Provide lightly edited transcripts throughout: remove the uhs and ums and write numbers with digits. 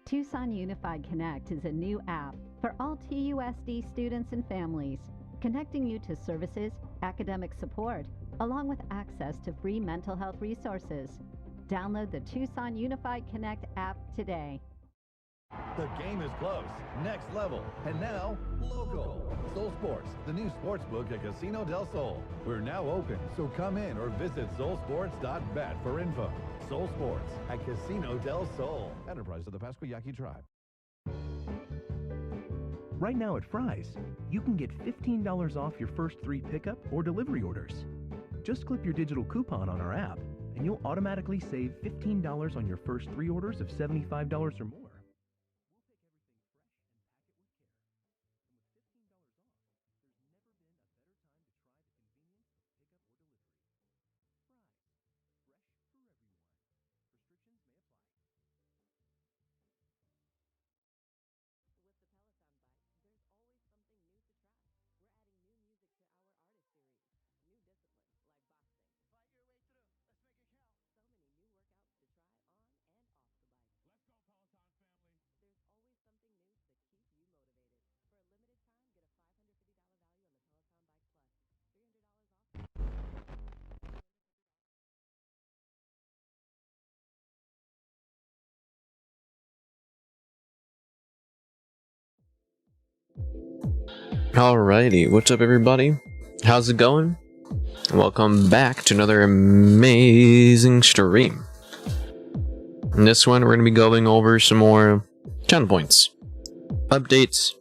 Tucson Unified Connect is a new app for all TUSD students and families, connecting you to services, academic support, along with access to free mental health resources. Download the Tucson Unified Connect app today. The game is close, next level, and now local. Sol Sports, the new sports book at Casino del Sol. We're now open, so come in or visit solsports.bet for info. Sol Sports at Casino del Sol. Enterprise of the Pasquayaki Tribe. Right now at Fry's, you can get $15 off your first 3 pickup or delivery orders. Just clip your digital coupon on our app, and you'll automatically save $15 on your first 3 orders of $75 or more. Alrighty, what's up everybody? How's it going? Welcome back to another amazing stream. In this one, we're going to be going over some more channel points, updates,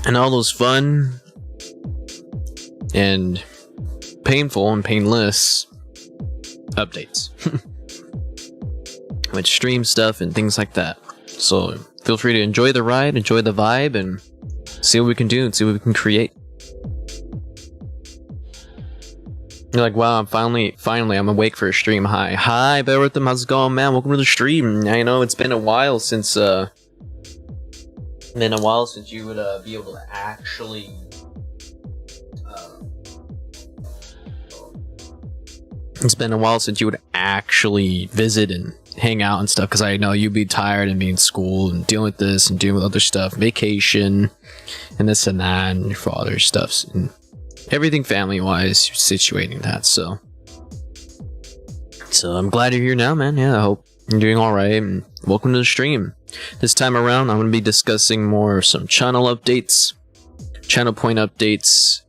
and all those fun and painful and painless updates. Like stream stuff and things like that. So feel free to enjoy the ride, enjoy the vibe, and see what we can do and see what we can create. You're like, wow, I'm finally, I'm awake for a stream. Hi, Bear with them. How's it going, man? Welcome to the stream. I know it's been a while since, you would be able to actually, it's been a while since you would actually visit and hang out and stuff, because I know you'd be tired and being in school and dealing with this and dealing with other stuff, vacation and this and that, and your father's stuff and everything family wise, situating that. So I'm glad you're here now, man. Yeah, I hope you're doing all right, and welcome to the stream. This time around, I'm going to be discussing more some channel updates, channel point updates,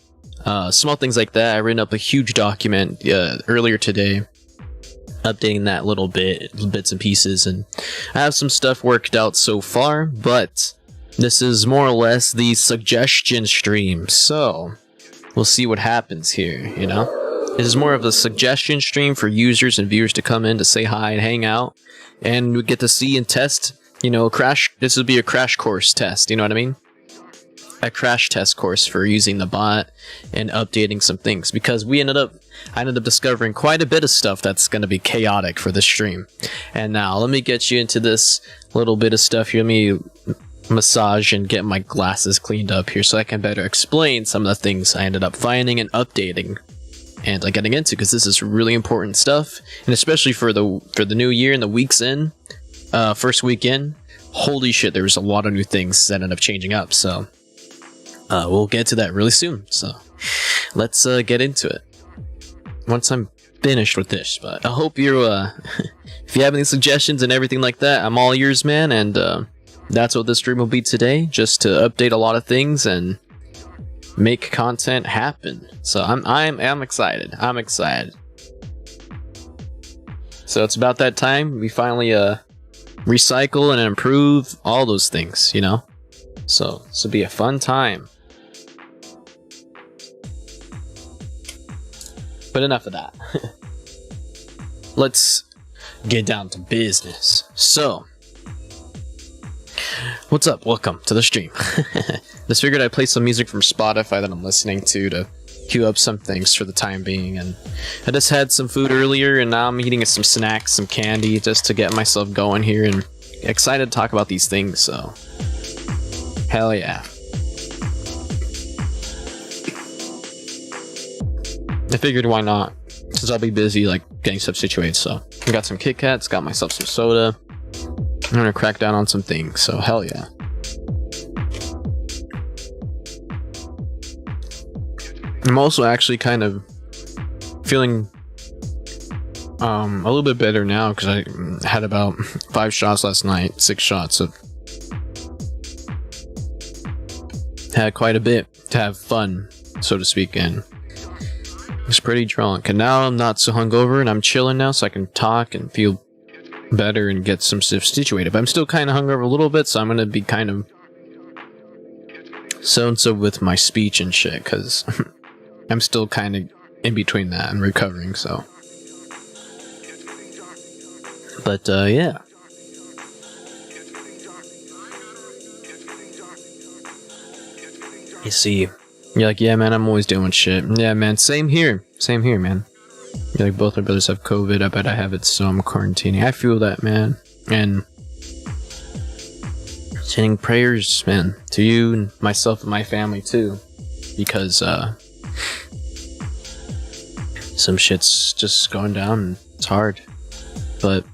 small things like that. I've written up a huge document earlier today, updating that little bits and pieces, and I have some stuff worked out so far, but this is more or less the suggestion stream, so we'll see what happens here, you know? This is more of a suggestion stream for users and viewers to come in to say hi and hang out, and we get to see and test, you know, this would be a crash course test, you know what I mean? A crash test course for using the bot and updating some things, because I ended up discovering quite a bit of stuff that's going to be chaotic for this stream. And now let me get you into this little bit of stuff here. Let me massage and get my glasses cleaned up here so I can better explain some of the things I ended up finding and updating and getting into, because this is really important stuff, and especially for the new year and the weeks in, first weekend. Holy shit, there was a lot of new things that ended up changing up, so we'll get to that really soon. So let's get into it once I'm finished with this. But I hope you're if you have any suggestions and everything like that, I'm all ears, man. And that's what this stream will be today, just to update a lot of things and make content happen. So I'm excited. I'm excited. So it's about that time we finally recycle and improve all those things, you know. So this will be a fun time. But enough of that. Let's get down to business. So, what's up? Welcome to the stream. Just figured I'd play some music from Spotify that I'm listening to queue up some things for the time being. And I just had some food earlier, and now I'm eating some snacks, some candy, just to get myself going here, and excited to talk about these things. So, hell yeah. I figured why not, since I'll be busy getting stuff situated. So I got some Kit Kats, got myself some soda, I'm gonna crack down on some things, so hell yeah. I'm also actually kind of feeling a little bit better now because I had about 5 shots last night, 6 shots of. Had quite a bit to have fun, so to speak, and I was pretty drunk. And now I'm not so hungover and I'm chilling now, so I can talk and feel better and get some stuff situated. But I'm still kind of hungover a little bit, so I'm gonna be kind of so with my speech and shit, because I'm still kind of in between that and recovering, so. But, yeah. You see, you're like, yeah, man, I'm always doing shit. Yeah, man, same here, man. You're like, both my brothers have COVID, I bet I have it, so I'm quarantining. I feel that, man. And sending prayers, man, to you and myself and my family, too. Because, some shit's just going down and it's hard. But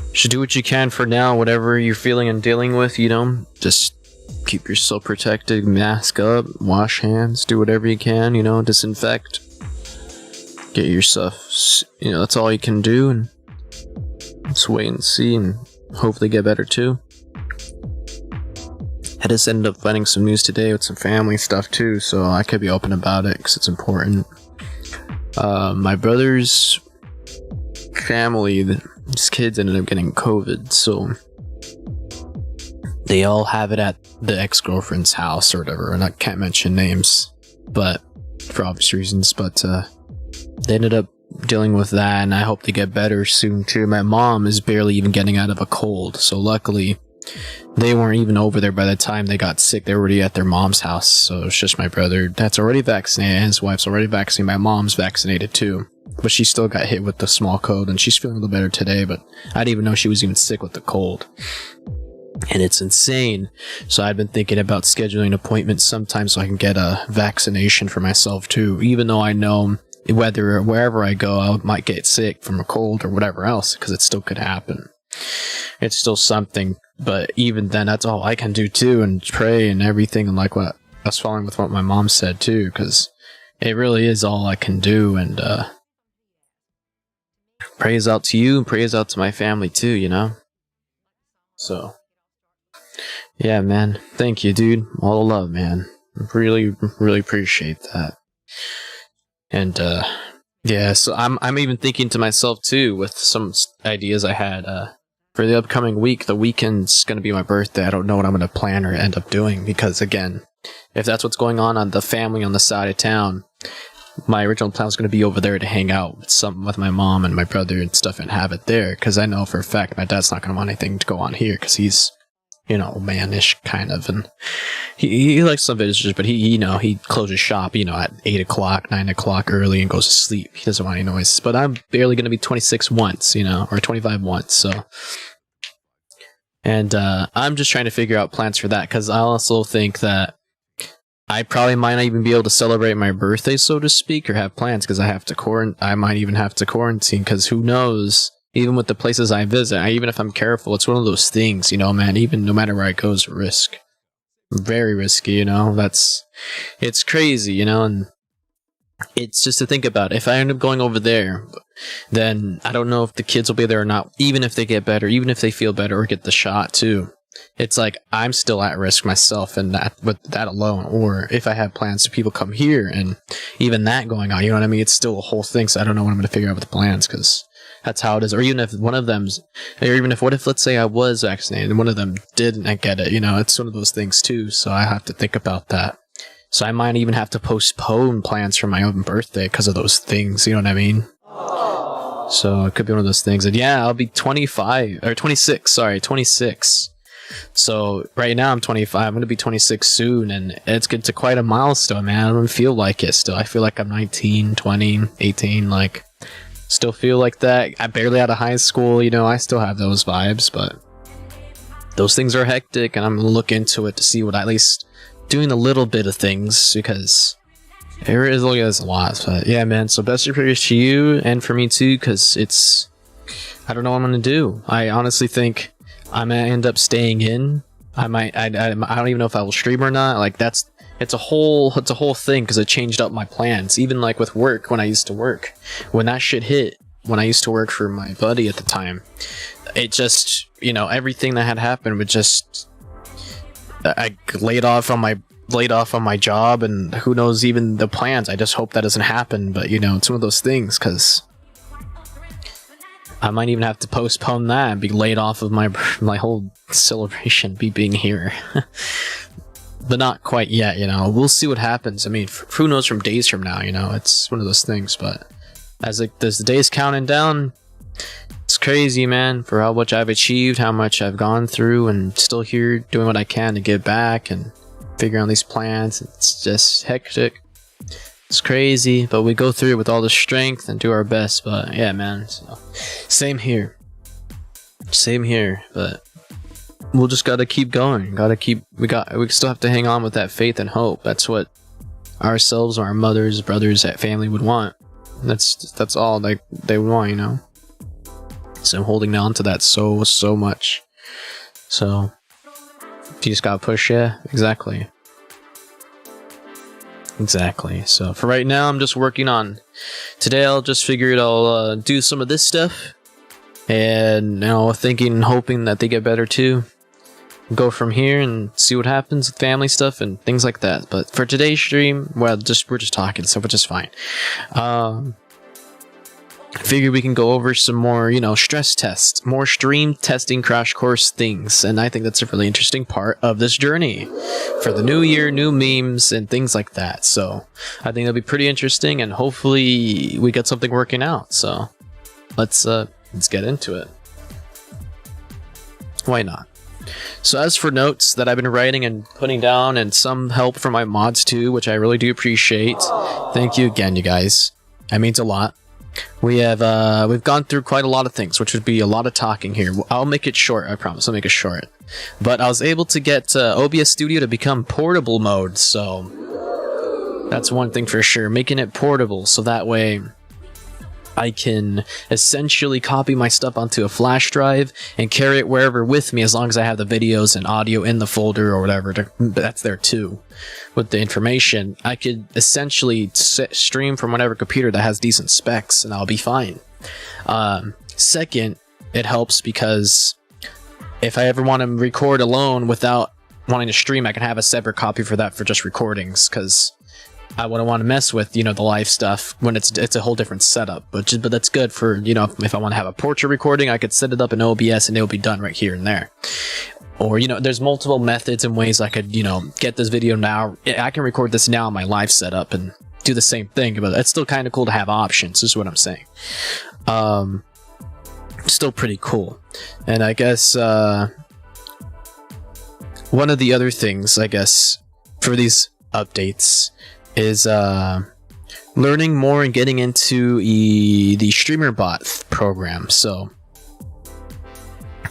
you should do what you can for now, whatever you're feeling and dealing with, you know, just keep yourself protected, mask up, wash hands, do whatever you can, you know, disinfect, get your stuff, you know, that's all you can do, and let's wait and see and hopefully get better too. I just ended up finding some news today with some family stuff too, so I could be open about it because it's important. My brother's family, his kids ended up getting COVID, so they all have it at the ex-girlfriend's house or whatever, and I can't mention names, but for obvious reasons, but they ended up dealing with that, and I hope they get better soon too. My mom is barely even getting out of a cold, so luckily they weren't even over there by the time they got sick. They were already at their mom's house, so it's just my brother that's already vaccinated, and his wife's already vaccinated. My mom's vaccinated too, but she still got hit with the small cold, and she's feeling a little better today, but I didn't even know she was even sick with the cold. And it's insane. So I've been thinking about scheduling appointments sometime so I can get a vaccination for myself too, even though I know whether wherever I go I might get sick from a cold or whatever else, because it still could happen. It's still something, but even then that's all I can do too, and pray and everything, and like what I was following with what my mom said too, because it really is all I can do. And praise out to you and praise out to my family too, you know. So yeah, man, thank you, dude. All the love, man. Really appreciate that. And yeah, so I'm even thinking to myself too with some ideas I had for the upcoming week. The weekend's gonna be my birthday. I don't know what I'm gonna plan or end up doing, because again, if that's what's going on the family on the side of town, my original plan was gonna be over there to hang out with my mom and my brother and stuff and have it there, because I know for a fact my dad's not gonna want anything to go on here, because he's, you know, mannish kind of, and he likes some visitors, but he, you know, he closes shop, you know, at 8 o'clock, 9 o'clock early and goes to sleep. He doesn't want any noise. But I'm barely going to be 26 once, you know, or 25 once, so. And I'm just trying to figure out plans for that, because I also think that I probably might not even be able to celebrate my birthday, so to speak, or have plans, because I might even have to quarantine, because who knows. Even with the places I visit, even if I'm careful, it's one of those things, you know, man, even no matter where I go is a risk. Very risky, you know, it's crazy, you know, and it's just to think about. If I end up going over there, then I don't know if the kids will be there or not, even if they get better, even if they feel better or get the shot too. It's like, I'm still at risk myself, and that with that alone, or if I have plans to people come here and even that going on, you know what I mean? It's still a whole thing, so I don't know what I'm going to figure out with the plans, because that's how it is. Or even if one of them's, or even if, what if, let's say I was vaccinated and one of them didn't get it, you know, it's one of those things too. So I have to think about that. So I might even have to postpone plans for my own birthday because of those things, you know what I mean? So it could be one of those things. And yeah, I'll be 26. So right now I'm 25. I'm going to be 26 soon, and it's quite a milestone, man. I don't feel like it still. I feel like I'm 19, 20, 18, like, still feel like that. I'm barely out of high school, you know, I still have those vibes, but those things are hectic, and I'm going to look into it to see what, at least doing a little bit of things, because there is a lot. But yeah, man, so best prayers to you and for me too, because I don't know what I'm going to do. I honestly think I might end up staying in. I don't even know if I will stream or not. Like it's a whole thing because it changed up my plans. Even like with work, when I used to work, when that shit hit, when I used to work for my buddy at the time, it just, you know, everything that had happened would just, I laid off on my job, and who knows even the plans. I just hope that doesn't happen, but you know, it's one of those things because I might even have to postpone that and be laid off of my whole celebration being here. But not quite yet, you know. We'll see what happens. I mean, who knows from days from now, you know. It's one of those things, but as the days counting down, it's crazy, man, for how much I've achieved, how much I've gone through, and still here doing what I can to give back and figure out these plans. It's just hectic. It's crazy, but we go through it with all the strength and do our best. But yeah, man, so, same here, but we'll just gotta keep going. We still have to hang on with that faith and hope. That's what ourselves, our mothers, brothers, that family would want. That's all they want, you know. So I'm holding on to that so much. So you just gotta push, yeah, exactly. So for right now, I'm just working on. Today I'll just figure I'll do some of this stuff, and you know, thinking and hoping that they get better too. Go from here and see what happens with family stuff and things like that. But for today's stream, well, we're just talking, so which is fine. I figure we can go over some more, you know, stress tests, more stream testing crash course things, and I think that's a really interesting part of this journey for the new year, new memes and things like that. So I think it'll be pretty interesting, and hopefully we get something working out. So let's get into it. Why not? So as for notes that I've been writing and putting down, and some help from my mods too, which I really do appreciate. Thank you again, you guys. That means a lot. We've gone through quite a lot of things, which would be a lot of talking here. I'll make it short, I promise. I'll make it short. But I was able to get OBS Studio to become portable mode, so that's one thing for sure. Making it portable, so that way I can essentially copy my stuff onto a flash drive and carry it wherever with me, as long as I have the videos and audio in the folder or whatever. That's there too. With the information, I could essentially stream from whatever computer that has decent specs, and I'll be fine. Second, it helps because if I ever want to record alone without wanting to stream, I can have a separate copy for that for just recordings, because I wouldn't want to mess with, you know, the live stuff when it's a whole different setup. But that's good for, you know, if I want to have a portrait recording, I could set it up in OBS and it'll be done right here and there. Or, you know, there's multiple methods and ways I could, you know, get this video now. I can record this now on my live setup and do the same thing, but it's still kind of cool to have options, is what I'm saying. Still pretty cool. And I guess one of the other things, I guess, for these updates is learning more and getting into the streamer bot program. So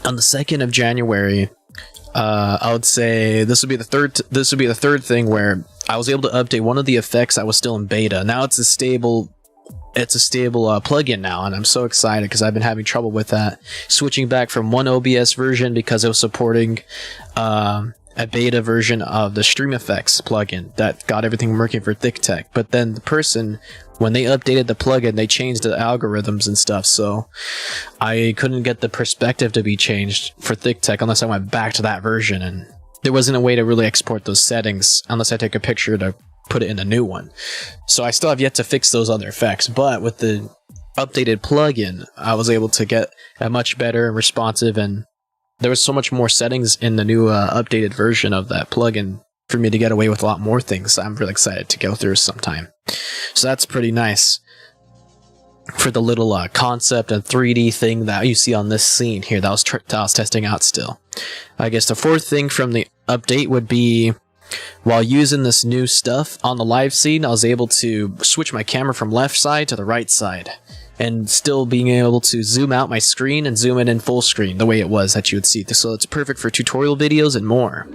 on the 2nd of January, I would say this would be the third thing where I was able to update one of the effects that was still in beta. Now it's a stable plugin now, and I'm so excited because I've been having trouble with that, switching back from one OBS version because it was supporting a beta version of the Stream Effects plugin that got everything working for ThickTech. But then the person, when they updated the plugin, they changed the algorithms and stuff, so I couldn't get the perspective to be changed for ThickTech unless I went back to that version, and there wasn't a way to really export those settings unless I take a picture to put it in a new one. So I still have yet to fix those other effects, but with the updated plugin, I was able to get a much better and responsive, and there was so much more settings in the new updated version of that plugin for me to get away with a lot more things. I'm really excited to go through sometime. So that's pretty nice for the little concept and 3D thing that you see on this scene here that I was testing out still. I guess the fourth thing from the update would be, while using this new stuff on the live scene, I was able to switch my camera from left side to the right side, and still being able to zoom out my screen and zoom it in full screen the way it was that you would see. So it's perfect for tutorial videos and more.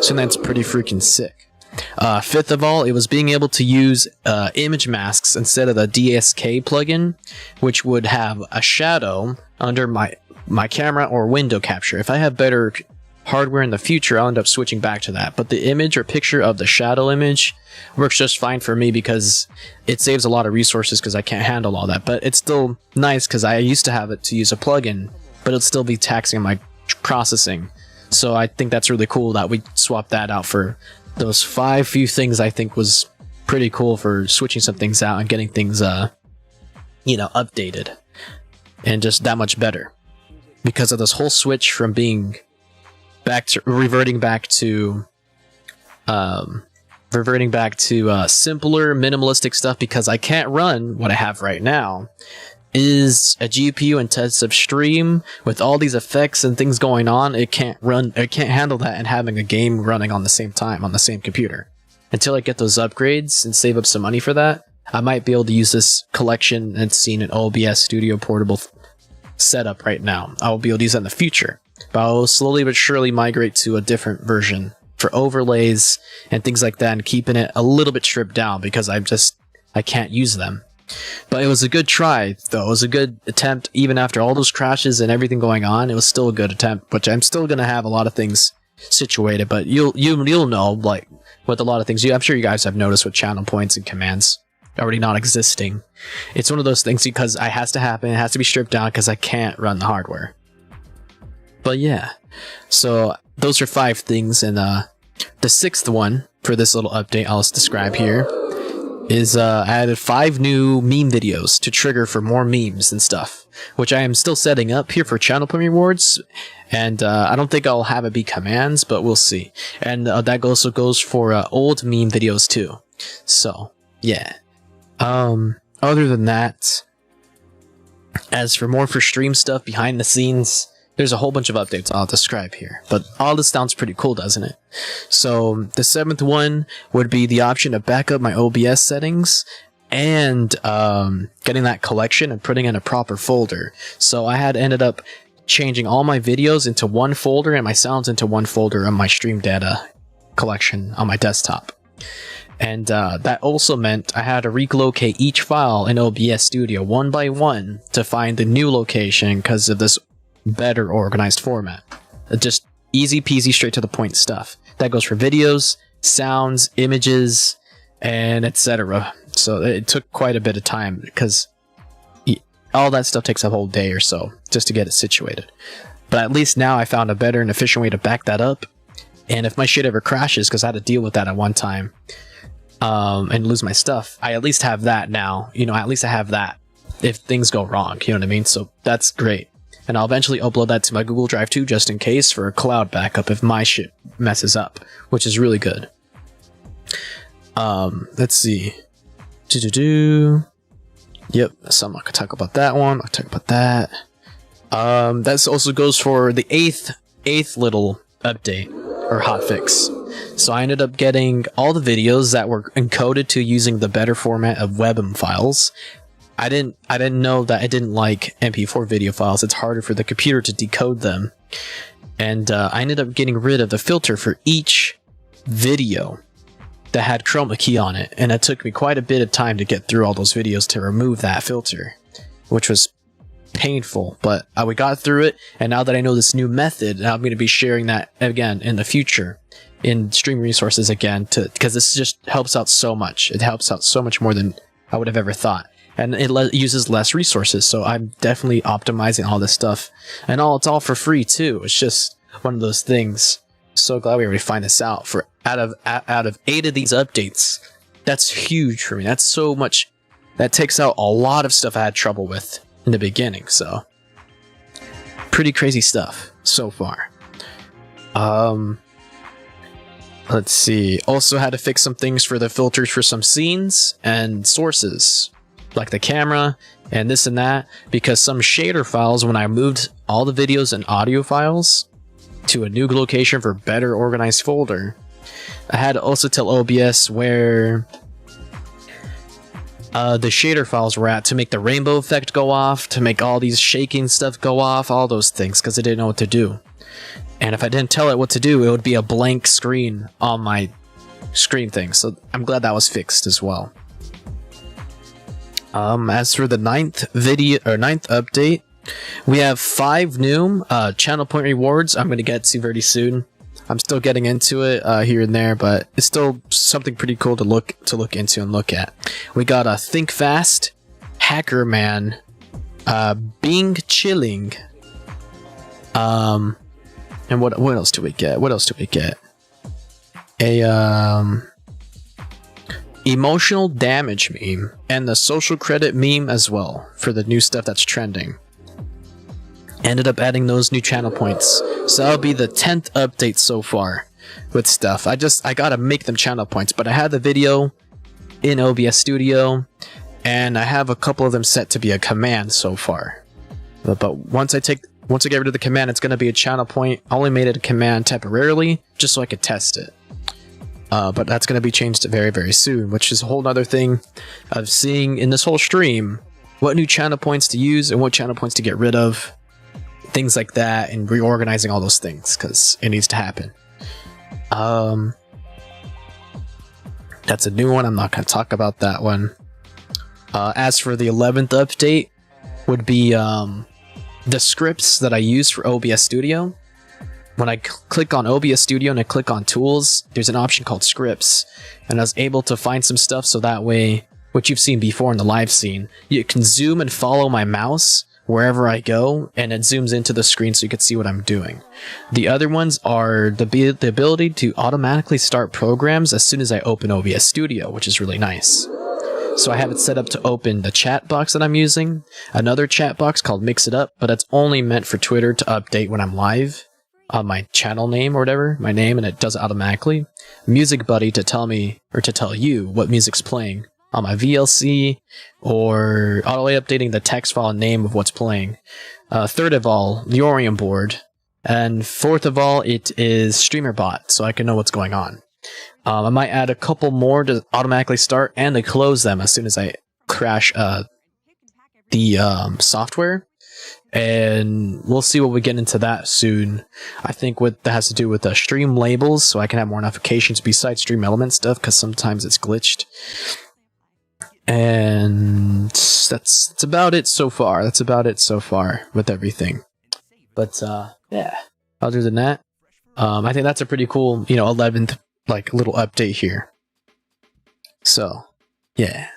So that's pretty freaking sick. Fifth of all, it was being able to use image masks instead of the DSK plugin, which would have a shadow under my my camera or window capture. If I have better hardware in the future, I'll end up switching back to that. But the image or picture of the shadow image works just fine for me because it saves a lot of resources because I can't handle all that. But it's still nice because I used to have it to use a plugin, but it'll still be taxing on my processing. So I think that's really cool that we swapped that out for those few things. I think was pretty cool for switching some things out and getting things, you know, updated and just that much better because of this whole switch from being reverting back to simpler minimalistic stuff, because I can't run what I have right now is a GPU intensive stream with all these effects and things going on. It can't handle that and having a game running on the same time on the same computer. Until I get those upgrades and save up some money for that, I might be able to use this collection and scene an OBS Studio portable setup right now. I will be able to use that in the future, but I'll slowly but surely migrate to a different version for overlays and things like that, and keeping it a little bit stripped down because I can't use them. But it was a good try, though. It was a good attempt, even after all those crashes and everything going on. It was still a good attempt, which I'm still gonna have a lot of things situated. But you'll know, like with a lot of things, I'm sure you guys have noticed with channel points and commands already not existing. It's one of those things because it has to happen. It has to be stripped down because I can't run the hardware. But yeah, so those are 5 things, and the 6th one for this little update I'll describe here is I added 5 new meme videos to trigger for more memes and stuff, which I am still setting up here for channel point rewards, and I don't think I'll have it be commands, but we'll see. And that also goes for old meme videos too. So yeah. Other than that, as for more for stream stuff behind the scenes, there's a whole bunch of updates I'll describe here, but all this sounds pretty cool, doesn't it? So the 7th one would be the option to back up my OBS settings and getting that collection and putting in a proper folder. So I had ended up changing all my videos into one folder and my sounds into one folder on my stream data collection on my desktop. And that also meant I had to relocate each file in OBS Studio one by one to find the new location because of this better organized format. Just easy peasy, straight to the point stuff. That goes for videos, sounds, images, and etc. So it took quite a bit of time because all that stuff takes a whole day or so just to get it situated. But at least now I found a better and efficient way to back that up. And if my shit ever crashes, because I had to deal with that at one time, and lose my stuff, I at least have that now. You know, at least I have that if things go wrong, you know what I mean? So that's great. And I'll eventually upload that to my Google Drive too, just in case, for a cloud backup if my shit messes up, which is really good. Let's see. Yep, so I'm not gonna talk about that one. I'll talk about that. That also goes for the eighth little update or hotfix. So I ended up getting all the videos that were encoded to using the better format of WebM files. I didn't know that I didn't like MP4 video files. It's harder for the computer to decode them. And I ended up getting rid of the filter for each video that had chroma key on it. And it took me quite a bit of time to get through all those videos to remove that filter, which was painful, but we got through it. And now that I know this new method, I'm going to be sharing that again in the future in stream resources again, because this just helps out so much. It helps out so much more than I would have ever thought. And it uses less resources, so I'm definitely optimizing all this stuff. And it's all for free too. It's just one of those things. So glad we already find this out. For out of 8 of these updates, that's huge for me. That's so much. That takes out a lot of stuff I had trouble with in the beginning. So pretty crazy stuff so far. Let's see. Also had to fix some things for the filters for some scenes and sources, like the camera and this and that, because some shader files, when I moved all the videos and audio files to a new location for better organized folder, I had to also tell OBS where the shader files were at to make the rainbow effect go off, to make all these shaking stuff go off, all those things, because I didn't know what to do. And if I didn't tell it what to do, it would be a blank screen on my screen thing. So I'm glad that was fixed as well. As for the 9th update, We have 5 new channel point rewards I'm going to get to very soon. I'm still getting into it here and there, but it's still something pretty cool to look into and look at. We got a Think Fast, Hacker Man, Bing Chilling, and what else do we get? What else do we get? A emotional damage meme and the social credit meme as well for the new stuff that's trending. Ended up adding those new channel points, so that'll be the 10th update so far with stuff. I gotta make them channel points, but I had the video in OBS Studio and I have a couple of them set to be a command so far, but once I get rid of the command, it's gonna be a channel point. I only made it a command temporarily just so I could test it, but that's gonna be changed very, very soon, which is a whole other thing of seeing in this whole stream what new channel points to use and what channel points to get rid of, things like that, and reorganizing all those things because it needs to happen. That's a new one. I'm not going to talk about that one. As for the 11th update, would be the scripts that I use for OBS Studio. When I click on OBS Studio and I click on Tools, there's an option called Scripts, and I was able to find some stuff so that way, what you've seen before in the live scene, you can zoom and follow my mouse wherever I go, and it zooms into the screen so you can see what I'm doing. The other ones are the ability to automatically start programs as soon as I open OBS Studio, which is really nice. So I have it set up to open the chat box that I'm using, another chat box called Mix It Up, but that's only meant for Twitter to update when I'm live, my channel name or whatever, my name, and it does it automatically. Music Buddy to tell me, or to tell you what music's playing on my VLC, or auto updating the text file name of what's playing. Third of all, the Orion board, and fourth of all, it is StreamerBot, so I can know what's going on. I might add a couple more to automatically start and to close them as soon as I crash the software, and we'll see what we get into that soon. I think what that has to do with the stream labels, so I can have more notifications besides stream element stuff, because sometimes it's glitched. And that's about it so far. That's about it so far with everything. But yeah, other than that, I think that's a pretty cool, 11th like little update here. So yeah.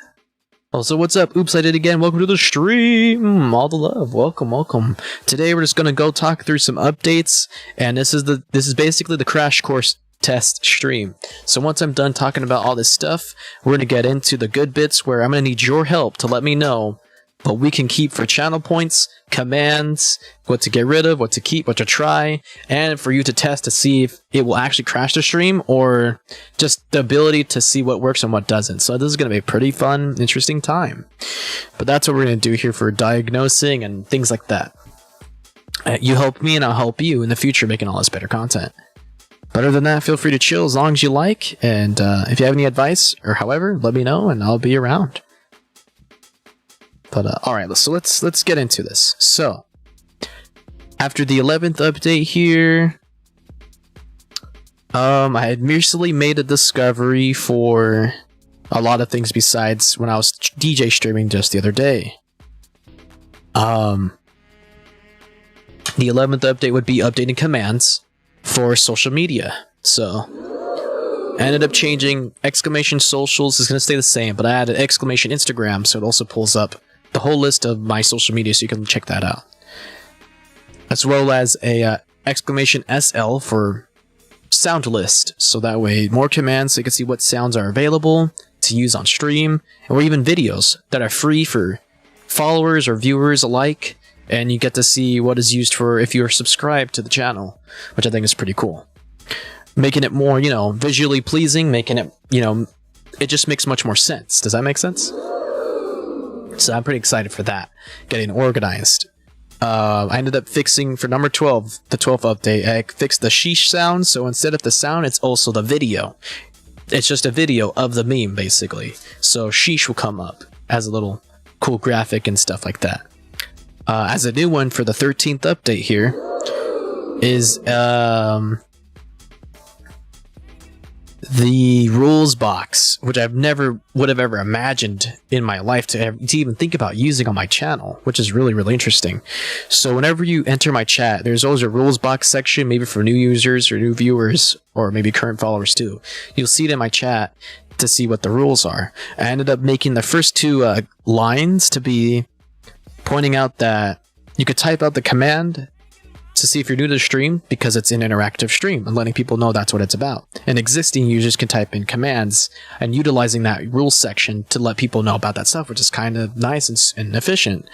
Also, what's up? Oops, I did it again. Welcome to the stream. All the love. Welcome, welcome. Today we're just gonna go talk through some updates, and this is basically the crash course test stream. So once I'm done talking about all this stuff, we're gonna get into the good bits where I'm gonna need your help to let me know what we can keep for channel points, commands, what to get rid of, what to keep, what to try, and for you to test to see if it will actually crash the stream or just the ability to see what works and what doesn't. So this is going to be a pretty fun, interesting time. But that's what we're going to do here for diagnosing and things like that. You help me and I'll help you in the future making all this better content. But other than that, feel free to chill as long as you like, and if you have any advice or however, let me know and I'll be around. But all right, so let's get into this. So after the 11th update here, I had recently made a discovery for a lot of things besides when I was DJ streaming just the other day. The 11th update would be updating commands for social media. So I ended up changing exclamation socials is going to stay the same, but I added exclamation Instagram, so it also pulls up the whole list of my social media, so you can check that out, as well as a exclamation SL for sound list, so that way more commands so you can see what sounds are available to use on stream, or even videos that are free for followers or viewers alike, and you get to see what is used for if you're subscribed to the channel, which I think is pretty cool. Making it more, visually pleasing, making it, it just makes much more sense. Does that make sense? So I'm pretty excited for that, getting organized. I ended up fixing for number 12, the 12th update, I fixed the sheesh sound, so instead of the sound, it's also the video. It's just a video of the meme, basically. So sheesh will come up as a little cool graphic and stuff like that. As a new one for the 13th update here is the rules box, which I've never would have ever imagined in my life to even think about using on my channel, which is really, really interesting. So whenever you enter my chat, there's always a rules box section, maybe for new users or new viewers, or maybe current followers too. You'll see it in my chat to see what the rules are. I ended up making the first two lines to be pointing out that you could type out the command to see if you're new to the stream, because it's an interactive stream, and letting people know that's what it's about. And existing users can type in commands and utilizing that rules section to let people know about that stuff, which is kind of nice and efficient,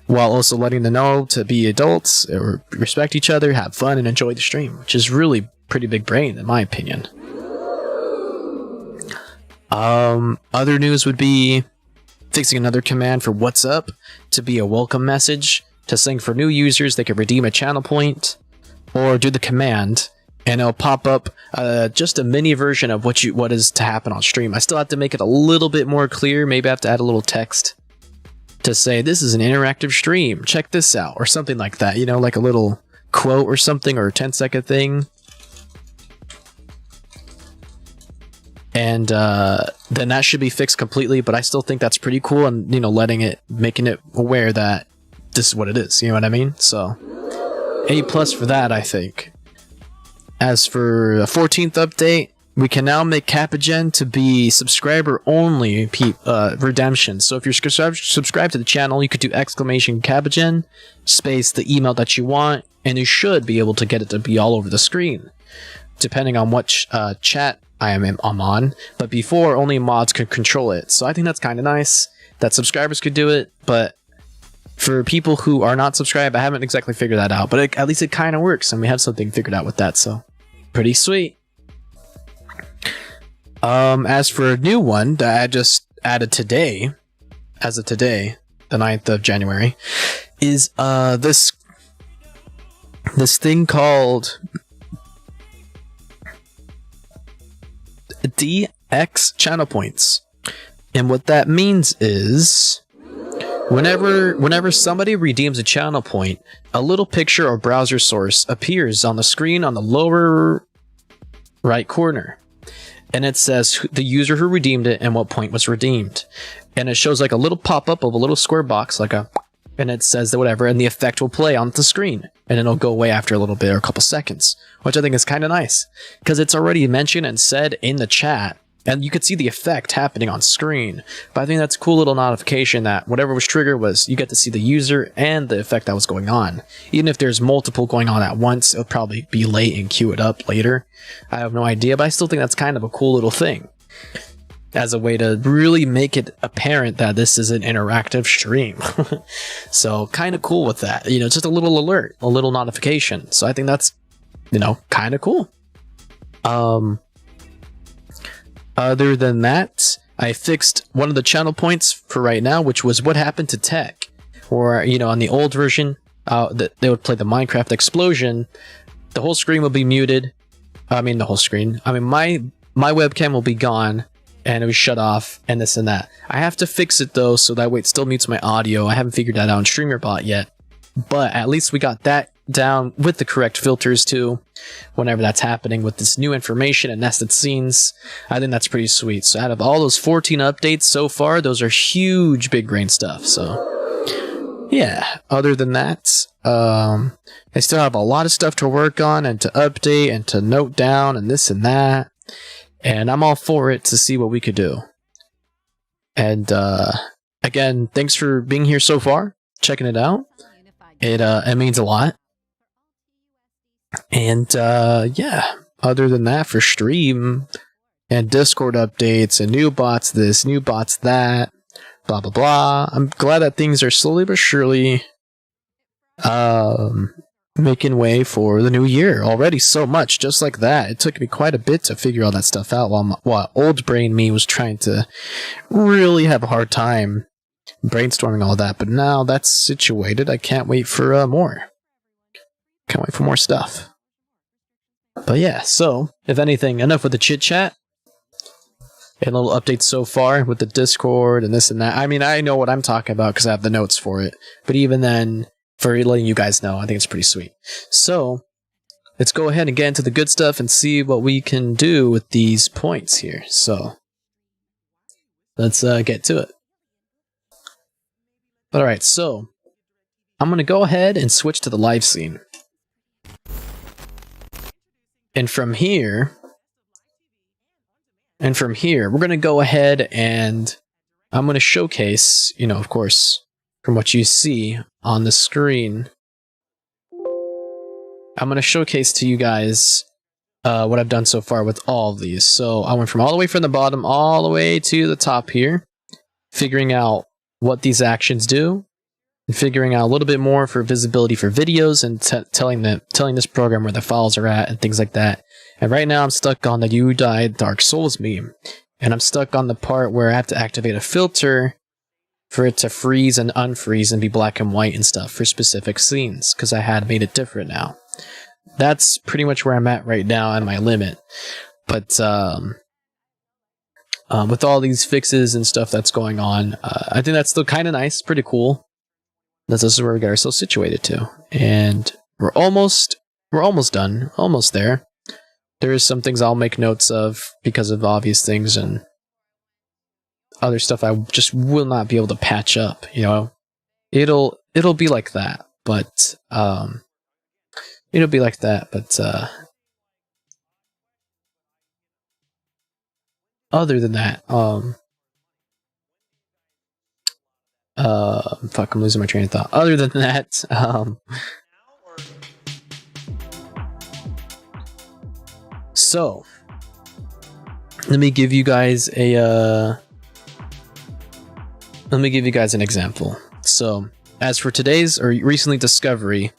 while also letting them know to be adults or respect each other, have fun, and enjoy the stream, which is really pretty big brain in my opinion. Other news would be fixing another command for what's up to be a welcome message, to saying for new users they can redeem a channel point, or do the command and it'll pop up just a mini version of what is to happen on stream. I still have to make it a little bit more clear. Maybe I have to add a little text to say this is an interactive stream, check this out, or something like that, you know, like a little quote or something, or a 10-second thing. And then that should be fixed completely, but I still think that's pretty cool, and, you know, making it aware that this is what it is, you know what I mean? So, A+ for that, I think. As for the 14th update, we can now make Capagen to be subscriber-only redemption. So if you're subscribed to the channel, you could do !Capagen, space the email that you want, and you should be able to get it to be all over the screen, depending on what chat I'm on. But before, only mods could control it. So I think that's kind of nice that subscribers could do it, but for people who are not subscribed, I haven't exactly figured that out, but at least it kind of works, and we have something figured out with that, so pretty sweet. As for a new one that I just added today, as of today, the 9th of January, is this thing called DX channel points. And what that means is whenever somebody redeems a channel point, a little picture or browser source appears on the screen on the lower right corner, and it says the user who redeemed it and what point was redeemed, and it shows like a little pop-up of a little square box, and it says that whatever, and the effect will play on the screen, and it'll go away after a little bit or a couple seconds, which I think is kind of nice because it's already mentioned and said in the chat, and you could see the effect happening on screen. But I think that's a cool little notification that whatever was triggered was, you get to see the user and the effect that was going on. Even if there's multiple going on at once, it'll probably be late and queue it up later. I have no idea, but I still think that's kind of a cool little thing, as a way to really make it apparent that this is an interactive stream. So kind of cool with that, you know, just a little alert, a little notification. So I think that's, you know, kind of cool. Other than that, I fixed one of the channel points for right now, which was what happened to tech. Or, you know, on the old version, they would play the Minecraft explosion, the whole screen will be muted. I mean, the whole screen. I mean, my webcam will be gone, and it was shut off, and this and that. I have to fix it, though, so that way it still mutes my audio. I haven't figured that out in StreamerBot yet. But at least we got that down with the correct filters too, whenever that's happening with this new information and nested scenes. I think that's pretty sweet. So out of all those 14 updates so far, those are huge big brain stuff. So yeah, other than that, I still have a lot of stuff to work on and to update and to note down and this and that, and I'm all for it to see what we could do. And again, thanks for being here so far, checking it out. It means a lot. And yeah, other than that, for stream and Discord updates and new bots this, new bots that, blah blah blah, I'm glad that things are slowly but surely making way for the new year already. So much, just like that. It took me quite a bit to figure all that stuff out, while old brain me was trying to really have a hard time brainstorming all that. But now that's situated, I can't wait for more. Can't wait for more stuff. But yeah, so if anything, enough with the chit chat and little updates so far with the Discord and this and that. I mean, I know what I'm talking about because I have the notes for it, but even then, for letting you guys know, I think it's pretty sweet. So let's go ahead and get into the good stuff and see what we can do with these points here. So let's get to it. Alright, so I'm going to go ahead and switch to the live scene. And from here, we're going to go ahead and I'm going to showcase, you know, of course, from what you see on the screen, I'm going to showcase to you guys what I've done so far with all of these. So I went from all the way from the bottom all the way to the top here, figuring out what these actions do, and figuring out a little bit more for visibility for videos, and telling this program where the files are at and things like that. And right now I'm stuck on the "You Died Dark Souls" meme, and I'm stuck on the part where I have to activate a filter for it to freeze and unfreeze and be black and white and stuff for specific scenes, because I had made it different now. That's pretty much where I'm at right now and my limit. But with all these fixes and stuff that's going on, I think that's still kind of nice, pretty cool. This is where we got ourselves situated to, and we're almost done, almost there. There is some things I'll make notes of because of obvious things, and other stuff I just will not be able to patch up. You know, it'll be like that, but it'll be like that. But other than that, fuck, I'm losing my train of thought. Other than that, so let me give you guys an example. So as for today's or recently discovery,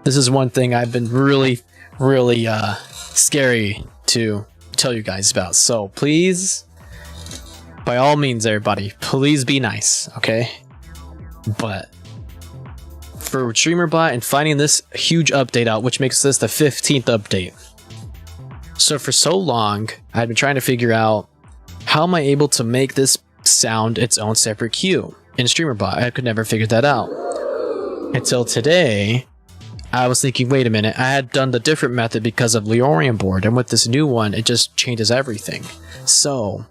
this is one thing I've been really scary to tell you guys about. So please, by all means, everybody, please be nice, okay? But for StreamerBot and finding this huge update out, which makes this the 15th update. So for so long, I've been trying to figure out how am I able to make this sound its own separate queue in StreamerBot. I could never figure that out until today. I was thinking, wait a minute, I had done the different method because of Leorian board, and with this new one, it just changes everything. So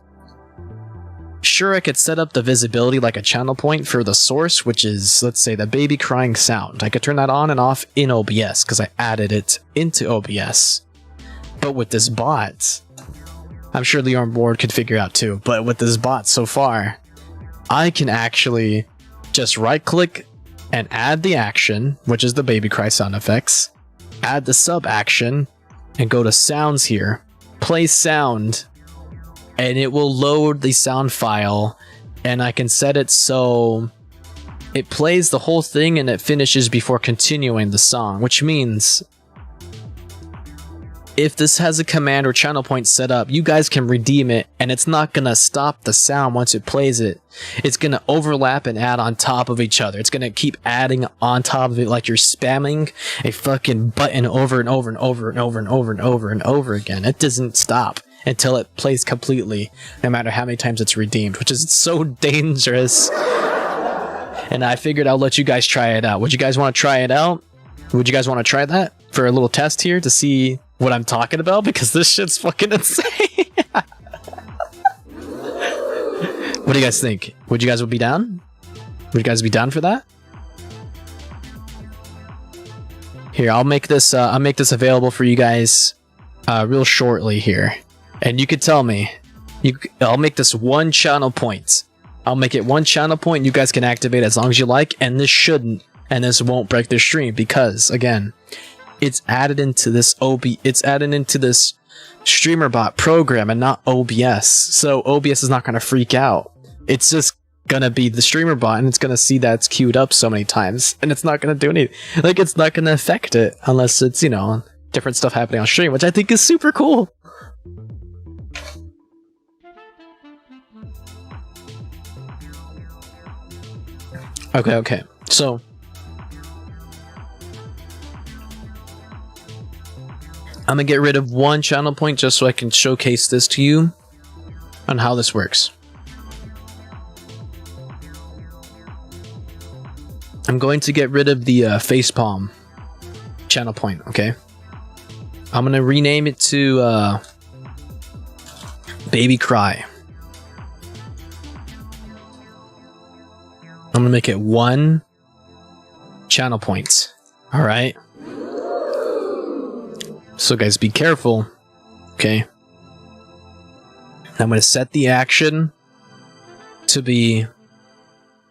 sure, I could set up the visibility like a channel point for the source, which is, let's say, the baby crying sound. I could turn that on and off in OBS because I added it into OBS. But with this bot, I'm sure Leorian board could figure out too, but with this bot so far, I can actually just right click and add the action, which is the baby cry sound effects, add the sub action, and go to sounds here, play sound, and it will load the sound file, and I can set it so it plays the whole thing and it finishes before continuing the song, which means if this has a command or channel point set up, you guys can redeem it, and it's not gonna stop the sound once it plays it. It's gonna overlap and add on top of each other. It's gonna keep adding on top of it like you're spamming a fucking button over and over and over and over and over and over and over again. It doesn't stop until it plays completely, no matter how many times it's redeemed, which is so dangerous. And I figured I'll let you guys try it out. Would you guys want to try it out? Would you guys want to try that for a little test here to see what I'm talking about? Because this shit's fucking insane. What do you guys think? Would you guys be down? Would you guys be down for that? Here, I'll make this available for you guys real shortly here. And you could tell me, I'll make this one channel point. I'll make it one channel point, and you guys can activate as long as you like, and this shouldn't, and this won't break the stream, because again, it's added into this StreamerBot program and not OBS. So OBS is not going to freak out. It's just going to be the StreamerBot, and it's going to see that it's queued up so many times, and it's not going to do anything. Like, it's not going to affect it unless it's, you know, different stuff happening on stream, which I think is super cool. Okay. So I'm gonna get rid of one channel point just so I can showcase this to you on how this works. I'm going to get rid of the facepalm channel point, okay? I'm gonna rename it to Baby Cry. I'm gonna make it 1 channel point. Alright? So guys, be careful. Okay. I'm gonna set the action to be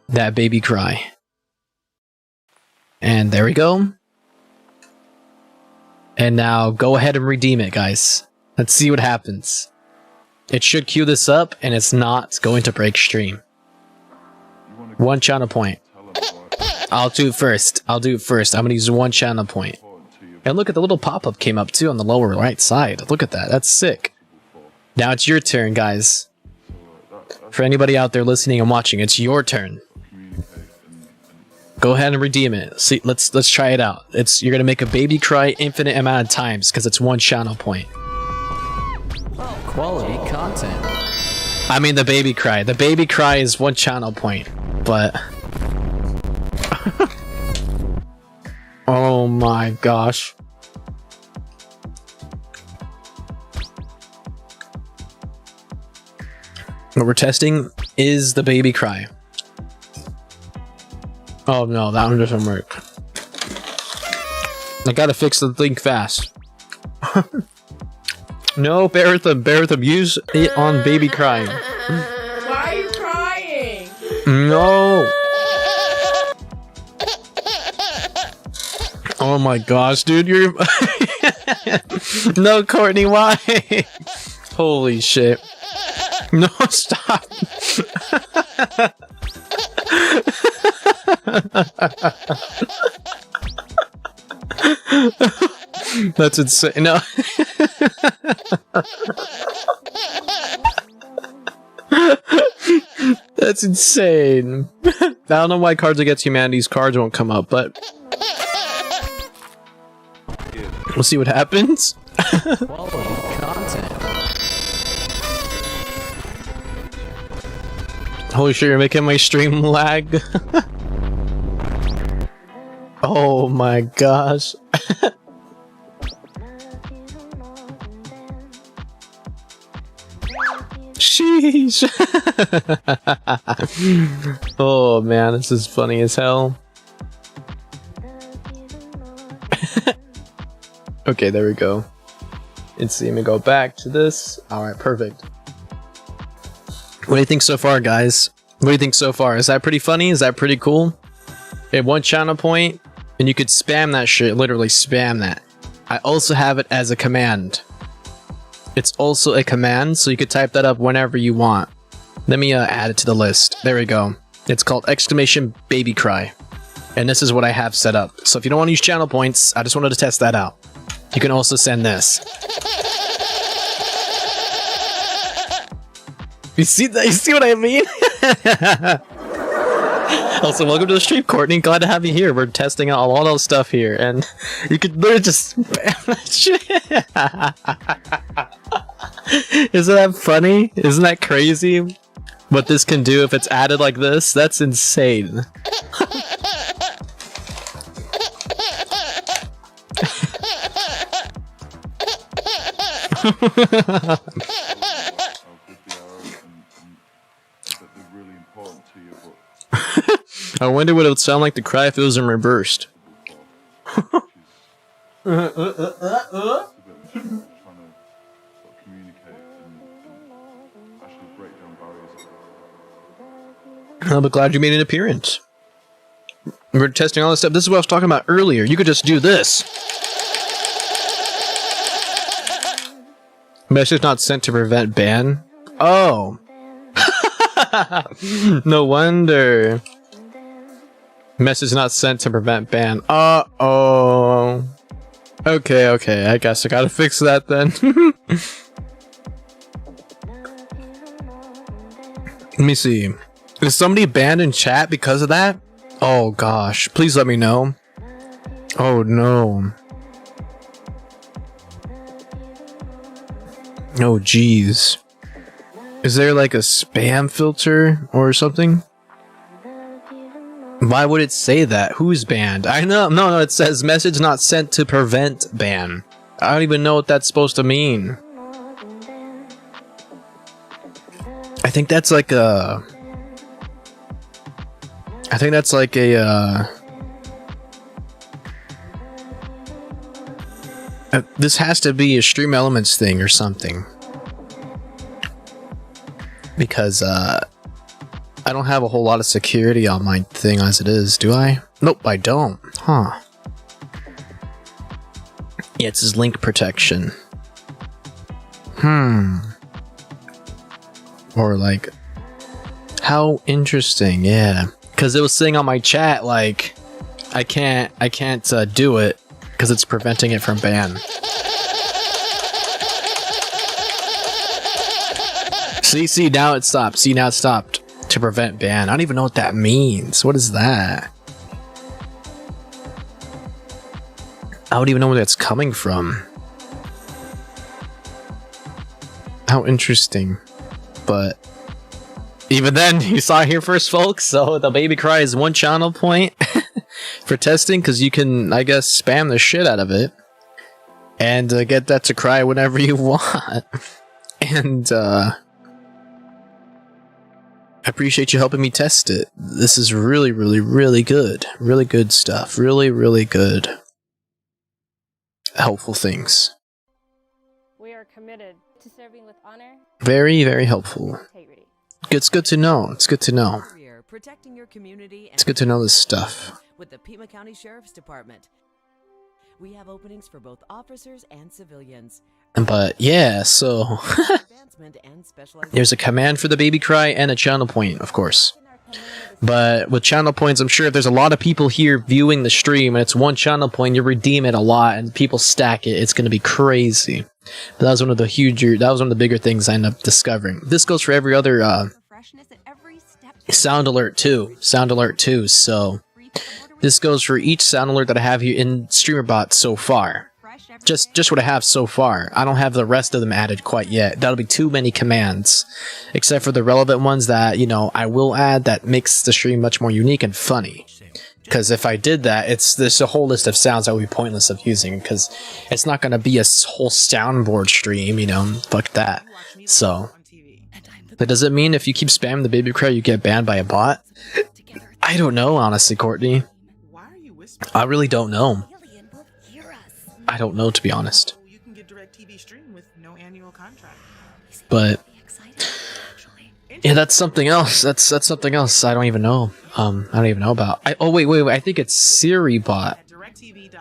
that baby cry. And there we go. And now go ahead and redeem it, guys. Let's see what happens. It should queue this up and it's not going to break stream. 1 channel point. I'll do it first. I'm gonna use 1 channel point. And look at the little pop-up came up too on the lower right side. Look at that. That's sick. Now it's your turn, guys. For anybody out there listening and watching, it's your turn. Go ahead and redeem it. See, let's try it out. You're gonna make a baby cry infinite amount of times because it's 1 channel point. Quality content. I mean the baby cry. The baby cry is 1 channel point, but oh my gosh. What we're testing is the baby cry. Oh no, that one doesn't work. I gotta fix the thing fast. No, bear with them. Use it on baby crying. Why are you crying? No. Oh my gosh, dude, you're... No, Courtney, why? Holy shit. No, stop. That's insane. No. That's insane. I don't know why Cards Against Humanity's cards won't come up, but we'll see what happens. Quality content. Holy shit, you're making my stream lag. Oh my gosh. Sheesh. Oh man, this is funny as hell. Okay, there we go. Let's see, let me go back to this. Alright, perfect. What do you think so far, guys? What do you think so far? Is that pretty funny? Is that pretty cool? Okay, 1 channel point, and you could spam that shit, literally spam that. I also have it as a command. It's also a command, so you could type that up whenever you want. Let me add it to the list. There we go. It's called exclamation baby cry. And this is what I have set up. So if you don't want to use channel points, I just wanted to test that out. You can also send this. You see that? You see what I mean? Also, welcome to the stream, Courtney. Glad to have you here. We're testing out all those stuff here, and you could literally just spam that shit. Isn't that funny? Isn't that crazy? What this can do if it's added like this? That's insane. I wonder what it would sound like to cry if it was in reversed. I'm glad you made an appearance. We're testing all this stuff. This is what I was talking about earlier. You could just do this. Message not sent to prevent ban. Oh. No wonder. Message not sent to prevent ban. Uh-oh. Okay, I guess I gotta fix that then. Let me see. Is somebody banned in chat because of that? Oh gosh, please let me know. Oh no. Oh jeez. Is there like a spam filter or something? Why would it say that? Who's banned? I know. No, it says message not sent to prevent ban. I don't even know what that's supposed to mean. I think that's like a... I think that's like a... this has to be a Stream Elements thing or something. Because, I don't have a whole lot of security on my thing as it is, do I? Nope, I don't. Huh. Yeah, it's his link protection. Or like... How interesting, yeah. Because it was saying on my chat, like... I can't do it, because it's preventing it from ban. See, now it stopped. See, now it stopped. To prevent ban. I don't even know what that means. What is that? I don't even know where that's coming from. How interesting. But even then, you saw it here first, folks. So the baby cry is 1 channel point for testing, because you can, I guess, spam the shit out of it and get that to cry whenever you want. And I appreciate you helping me test it. This is really, really, really good. Really good stuff. Really, really good. Helpful things. We are committed to serving with honor. Very, very helpful. It's good to know. It's good to know. Protecting your community. It's good to know this stuff. With the P.1 County Sheriff's Department. We have openings for both officers and civilians. But yeah, so there's a command for the baby cry and a channel point, of course. But with channel points, I'm sure if there's a lot of people here viewing the stream and it's 1 channel point, you redeem it a lot and people stack it, it's going to be crazy. But that was one of the bigger things I ended up discovering. This goes for every other sound alert too. So this goes for each sound alert that I have here in StreamerBot so far. Just what I have so far. I don't have the rest of them added quite yet. That'll be too many commands. Except for the relevant ones that, you know, I will add that makes the stream much more unique and funny. Because if I did that, there's a whole list of sounds that would be pointless of using. Because it's not going to be a whole soundboard stream, you know. Fuck that. So. But does it mean if you keep spamming the baby cry, you get banned by a bot? I don't know, honestly, Courtney. I really don't know. I don't know, to be honest. But yeah, that's something else. That's something else I don't even know. I don't even know about. Oh wait. I think it's Siri bot.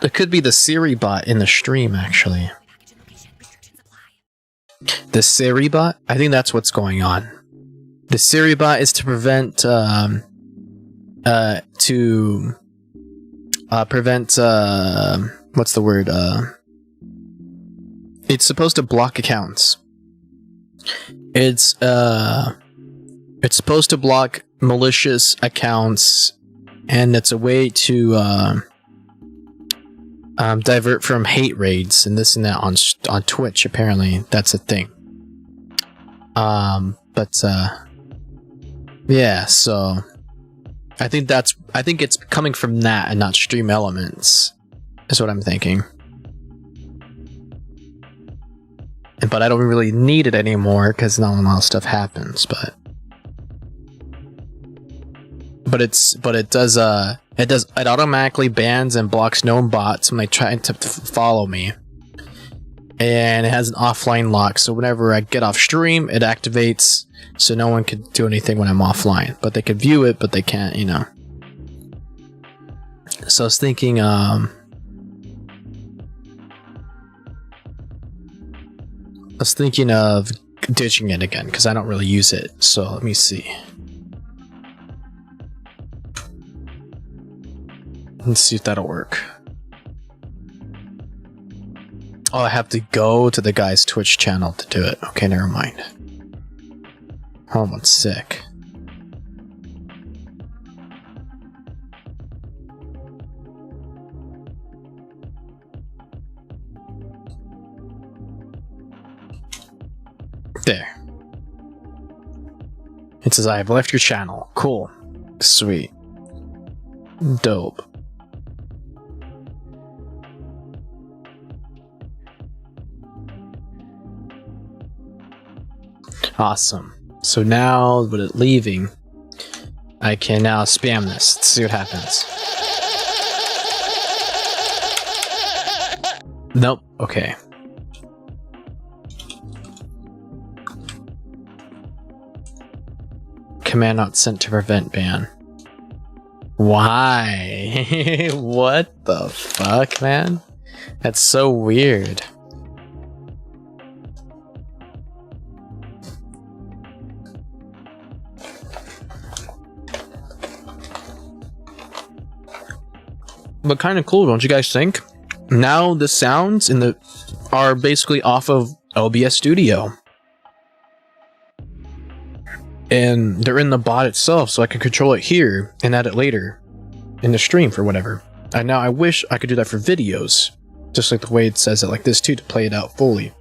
It could be the Siri bot in the stream, actually. The Siri bot? I think that's what's going on. The Siri bot is to prevent what's the word? It's supposed to block accounts. It's supposed to block malicious accounts, and it's a way to divert from hate raids and this and that on Twitch. Apparently, that's a thing. Yeah. So I think it's coming from that and not Stream Elements. Is what I'm thinking. But I don't really need it anymore because not a lot of stuff happens. But it automatically bans and blocks known bots when they try to follow me. And it has an offline lock, so whenever I get off stream, it activates, so no one can do anything when I'm offline. But they can view it, but they can't, you know. So I was thinking, of ditching it again, because I don't really use it. So let me see. Let's see if that'll work. Oh, I have to go to the guy's Twitch channel to do it. Okay, never mind. Oh, I'm sick. There. It says, I have left your channel. Cool. Sweet. Dope. Awesome. So now, with it leaving, I can now spam this. Let's see what happens. Nope. Okay. Command not sent to prevent ban. Why? What the fuck, man? That's so weird. But kind of cool, don't you guys think? Now the sounds in the are basically off of OBS Studio. And they're in the bot itself, so I can control it here and add it later in the stream for whatever. And now I wish I could do that for videos, just like the way it says it like this too, to play it out fully.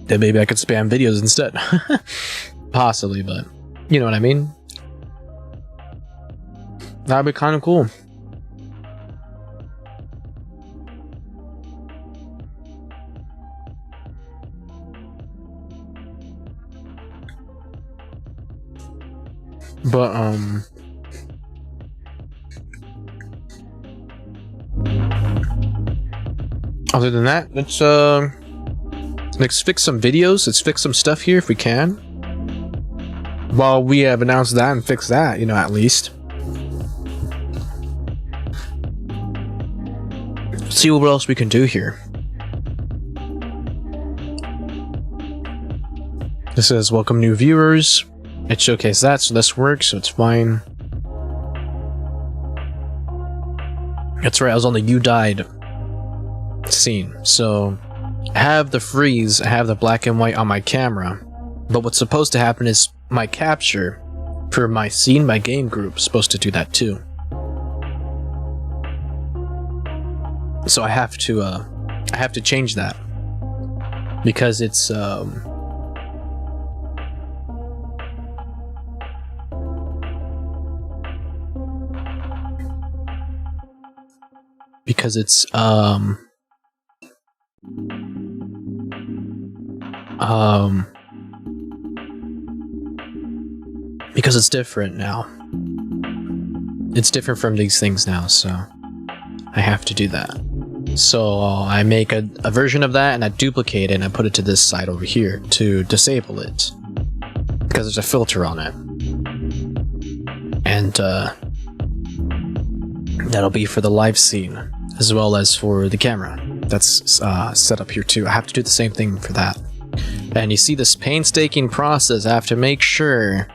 Then maybe I could spam videos instead. Possibly, but you know what I mean? That'd be kind of cool. But other than that, let's fix some videos. Let's fix some stuff here if we can. While we have announced that and fixed that, you know, at least. See what else we can do here. This says welcome new viewers. It showcased that, so this works, so it's fine. That's right, I was on the You Died scene. So I have the freeze, I have the black and white on my camera. But what's supposed to happen is my capture for my scene, my game group, is supposed to do that too. So I have to change that. Because it's because it's different now. It's different from these things now, so I have to do that. So I make a version of that and I duplicate it and I put it to this side over here to disable it. Because there's a filter on it. And that'll be for the live scene, as well as for the camera. That's set up here too. I have to do the same thing for that. And you see this painstaking process. I have to make sure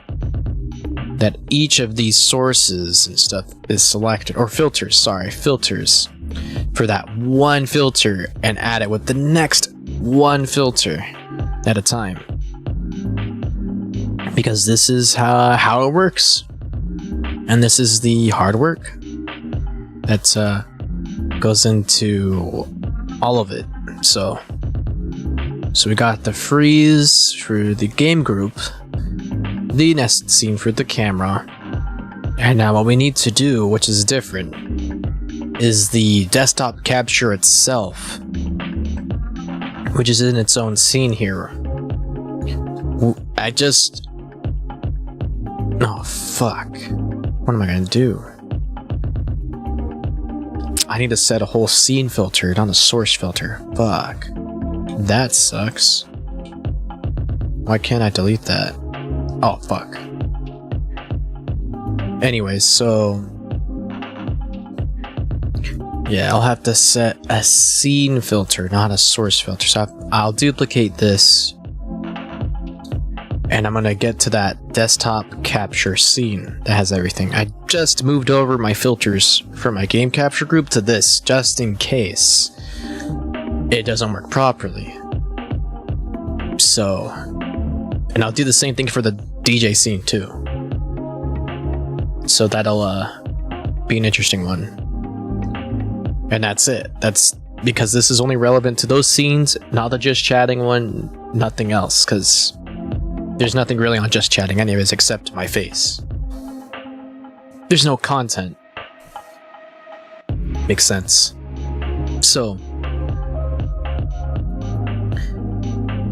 that each of these sources and stuff is selected, or filters, sorry, filters, for that one filter, and add it with the next one filter at a time. Because this is how it works. And this is the hard work that goes into all of it. So we got the freeze for the game group, the nest scene for the camera, and now what we need to do, which is different, is the desktop capture itself, which is in its own scene here. Oh fuck, what am I gonna do? I need to set a whole scene filter, not a source filter. Fuck. That sucks. Why can't I delete that? Oh, fuck. Anyways, so... yeah, I'll have to set a scene filter, not a source filter. So I'll duplicate this. And I'm gonna get to that desktop capture scene that has everything. I just moved over my filters from my game capture group to this, just in case it doesn't work properly. So, and I'll do the same thing for the DJ scene too. So that'll be an interesting one. And that's it. That's because this is only relevant to those scenes, not the just chatting one, nothing else, because there's nothing really on just chatting anyways except my face. There's no content. Makes sense. So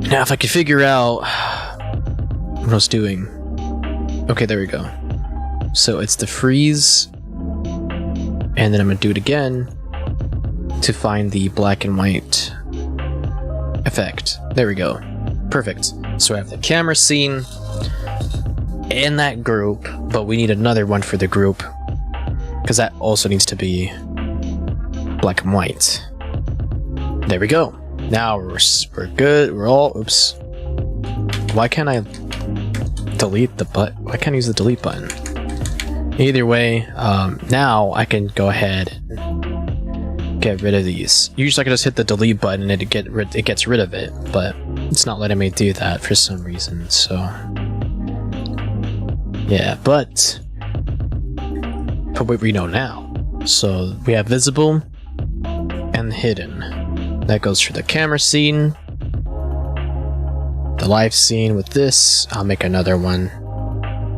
Now, if I could figure out what I was doing. Okay, there we go. So it's the freeze, and then I'm gonna do it again to find the black and white effect. There we go. Perfect. So I have the camera scene in that group, but we need another one for the group because that also needs to be black and white. There we go. Now we're good. We're all. Oops. Why can't I delete the button? Why can't I use the delete button? Either way, now I can go ahead and get rid of these. Usually I can just hit the delete button and it gets rid of it, but it's not letting me do that for some reason. So yeah, but what we know now. So we have visible and hidden. That goes for the camera scene. The live scene with this, I'll make another one.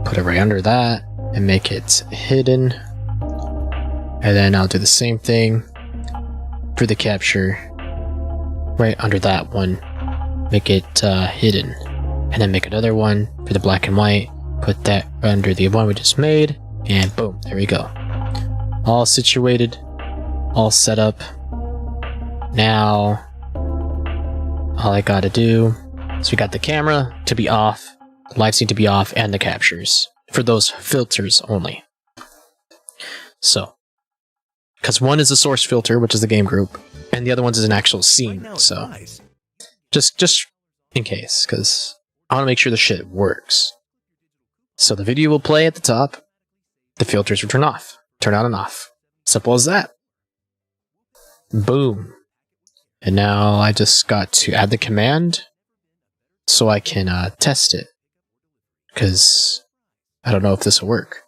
Put it right under that and make it hidden. And then I'll do the same thing for the capture right under that one. Make it hidden. And then make another one for the black and white. Put that under the one we just made. And boom, there we go. All situated. All set up. Now, all I gotta do, so we got the camera to be off, the live scene to be off, and the captures. For those filters only. So, because one is a source filter, which is the game group, and the other one is an actual scene, so. Just in case, because I want to make sure the shit works. So the video will play at the top, the filters will turn off. Turn on and off. Simple as that. Boom. And now I just got to add the command so I can test it. Because I don't know if this will work.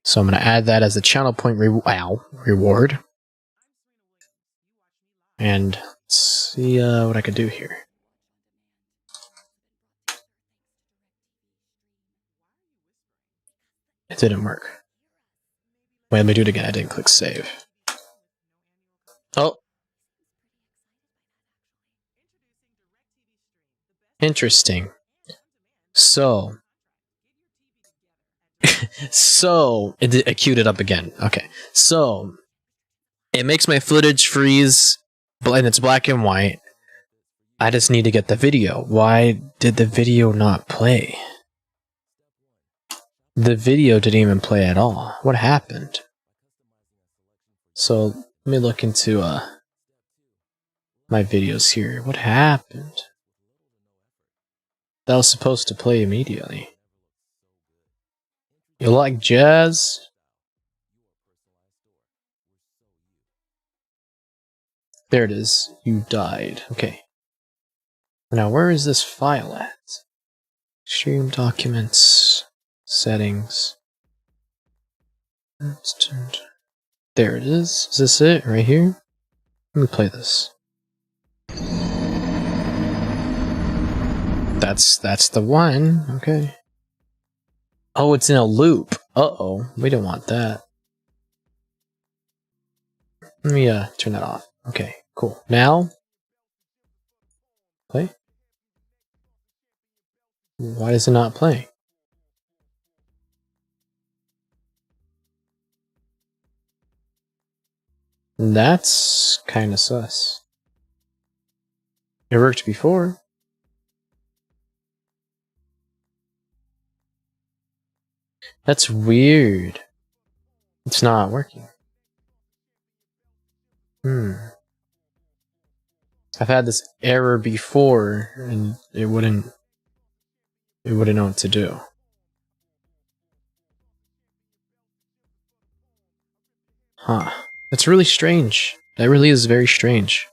So I'm going to add that as a channel point reward. And let's see what I can do here. It didn't work. Wait, let me do it again. I didn't click save. Oh. Interesting. So. So, it queued it up again. Okay. So, it makes my footage freeze, and it's black and white. I just need to get the video. Why did the video not play? The video didn't even play at all. What happened? So, let me look into my videos here. What happened? That was supposed to play immediately. You like jazz? There it is. You died. Okay. Now, where is this file at? Stream documents. Settings. There it is. Is this it? Right here? Let me play this. That's the one. Okay. Oh, it's in a loop. Uh-oh. We don't want that. Let me turn that off. Okay, cool. Now, play. Why is it not playing? That's kind of sus. It worked before. That's weird. It's not working. I've had this error before, and it wouldn't know what to do. Huh. That's really strange. That really is very strange.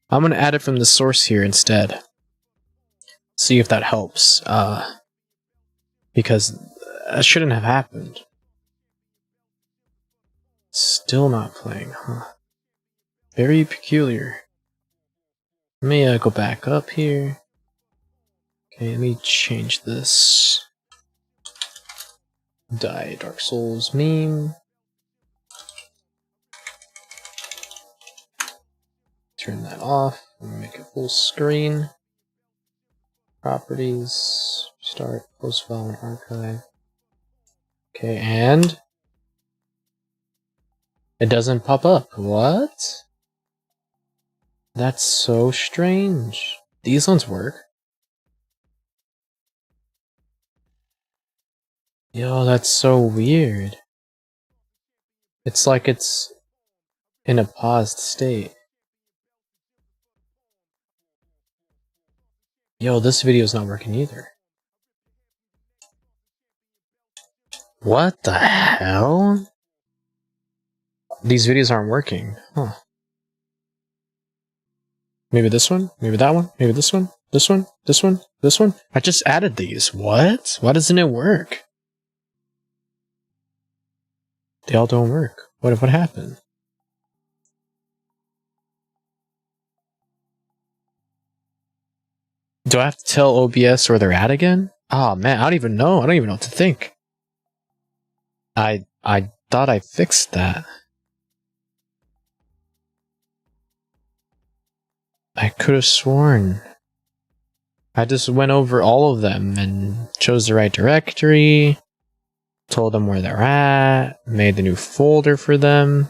I'm gonna add it from the source here instead. See if that helps. Because that shouldn't have happened. Still not playing, huh? Very peculiar. Let me go back up here. Okay, let me change this. Die Dark Souls meme. turn that off. Make it full screen. Properties. Start. Post file and archive. Okay, and it doesn't pop up. What? That's so strange. These ones work. Yo, that's so weird. It's like it's in a paused state. Yo, this video's not working either. What the hell? These videos aren't working. Huh. Maybe this one? Maybe that one? Maybe this one? This one? This one? This one? I just added these. What? Why doesn't it work? They all don't work. What happened? Do I have to tell OBS where they're at again? Oh man, I don't even know. I don't even know what to think. I thought I fixed that. I could have sworn. I just went over all of them and chose the right directory, told them where they're at, made the new folder for them.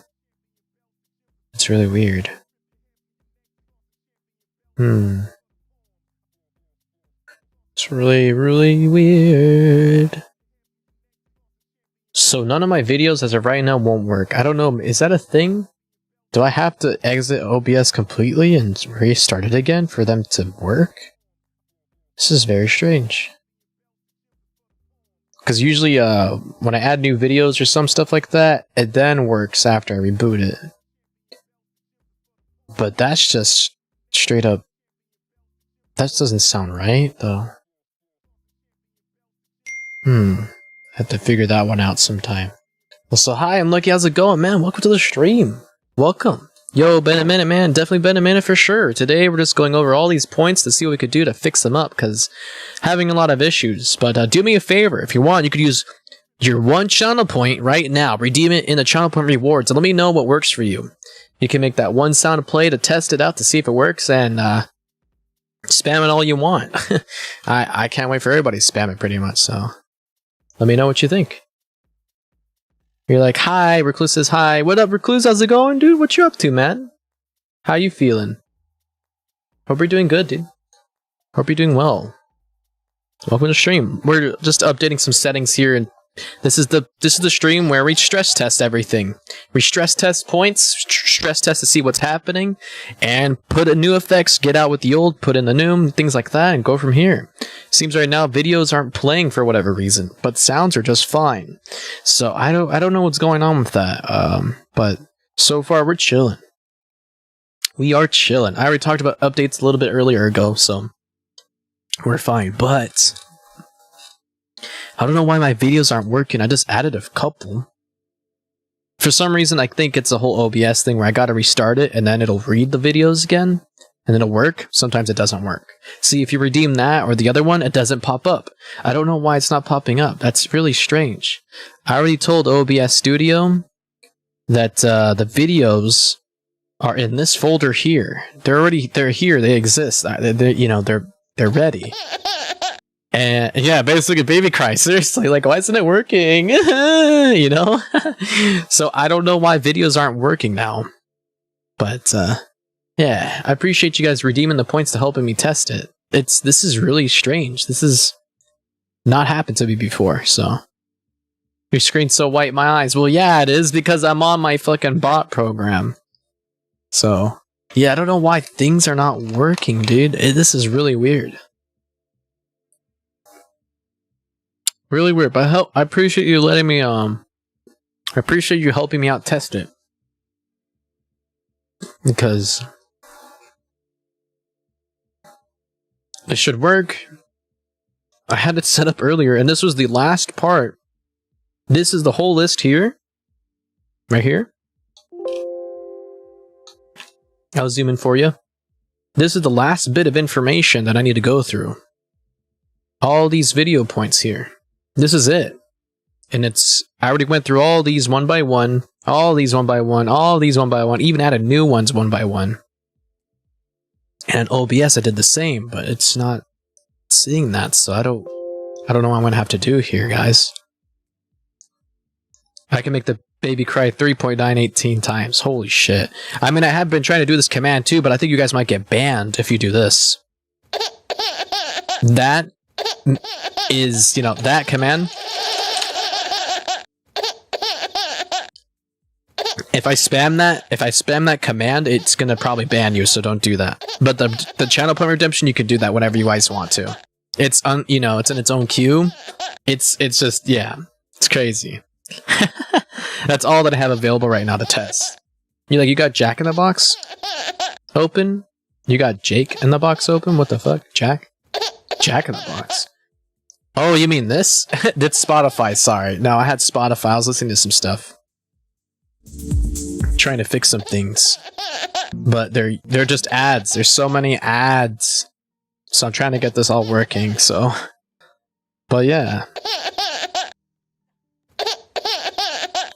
It's really weird. It's really, really weird. So none of my videos as of right now won't work. I don't know, is that a thing? Do I have to exit OBS completely and restart it again for them to work? This is very strange. Because usually when I add new videos or some stuff like that, it then works after I reboot it. But that's just straight up... That doesn't sound right, though. I have to figure that one out sometime. Well, so hi, I'm Lucky. How's it going, man? Welcome to the stream. Welcome. Yo, been a minute, man. Definitely been a minute for sure. Today, we're just going over all these points to see what we could do to fix them up, because having a lot of issues. But do me a favor. If you want, you could use your one channel point right now. Redeem it in the channel point rewards. And let me know what works for you. You can make that one sound play to test it out to see if it works, and spam it all you want. I can't wait for everybody to spam it pretty much, so let me know what you think. You're like, hi, Recluse says hi. What up, Recluse? How's it going, dude? What you up to, man? How you feeling? Hope you're doing good, dude. Hope you're doing well. Welcome to the stream. We're just updating some settings here, and this is the stream where we stress test everything. We stress test points, stress test to see what's happening, and put in new effects, get out with the old, put in the new, things like that, and go from here. Seems right now videos aren't playing for whatever reason, but sounds are just fine. So I don't know what's going on with that. But so far we're chilling. We are chilling. I already talked about updates a little bit earlier ago, so we're fine. But I don't know why my videos aren't working. I just added a couple. For some reason, I think it's a whole OBS thing where I gotta restart it and then it'll read the videos again and then it'll work. Sometimes it doesn't work. See, if you redeem that or the other one, it doesn't pop up. I don't know why it's not popping up. That's really strange. I already told OBS Studio that the videos are in this folder here. They're here. They exist. They're ready. And yeah, basically baby cry. Seriously, like, why isn't it working? You know? So I don't know why videos aren't working now. But yeah, I appreciate you guys redeeming the points to helping me test it. This is really strange. This has not happened to me before, so. Your screen's so white, my eyes. Well, yeah, it is because I'm on my fucking bot program. So, yeah, I don't know why things are not working, dude. This is really weird. Really weird, but I appreciate you letting me, I appreciate you helping me out test it. Because it should work. I had it set up earlier, and this was the last part. This is the whole list here. Right here. I'll zoom in for you. This is the last bit of information that I need to go through. All these video points here. This is it. And I already went through all these one by one, all these one by one, all these one by one, even added new ones one by one. And in OBS I did the same, but it's not seeing that, so I don't know what I'm gonna have to do here, guys. I can make the baby cry 3.918 times. Holy shit. I mean, I have been trying to do this command too, but I think you guys might get banned if you do this. That is, you know, that command. If I spam that command, it's gonna probably ban you, so don't do that. But the channel point redemption, you can do that whenever you guys want to. It's you know, it's in its own queue. It's just, yeah, it's crazy. That's all that I have available right now to test. You got Jack in the Box open? You got Jake in the Box open? What the fuck? Jack in the Box. Oh, you mean this? That's Spotify, sorry. No, I had Spotify. I was listening to some stuff. Trying to fix some things. But they're just ads. There's so many ads. So I'm trying to get this all working, so. But yeah.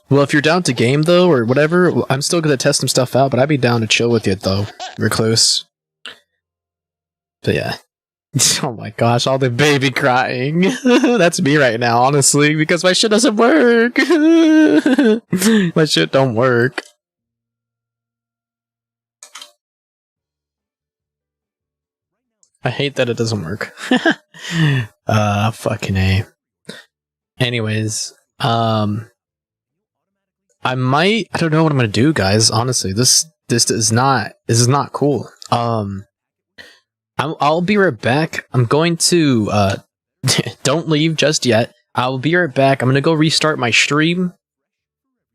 Well, if you're down to game, though, or whatever, I'm still gonna test some stuff out, but I'd be down to chill with you, though. We're close. But yeah. Oh my gosh, all the baby crying. That's me right now, honestly, because my shit doesn't work. My shit don't work. I hate that it doesn't work. Fucking A. Anyways, I don't know what I'm gonna do, guys. Honestly, this is not cool. I'll be right back. I'm going to don't leave just yet. I'll be right back. I'm gonna go restart my stream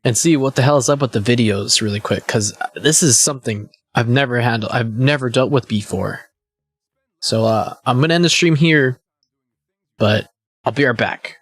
and see what the hell is up with the videos really quick, because this is something I've never dealt with before. So I'm gonna end the stream here, but I'll be right back.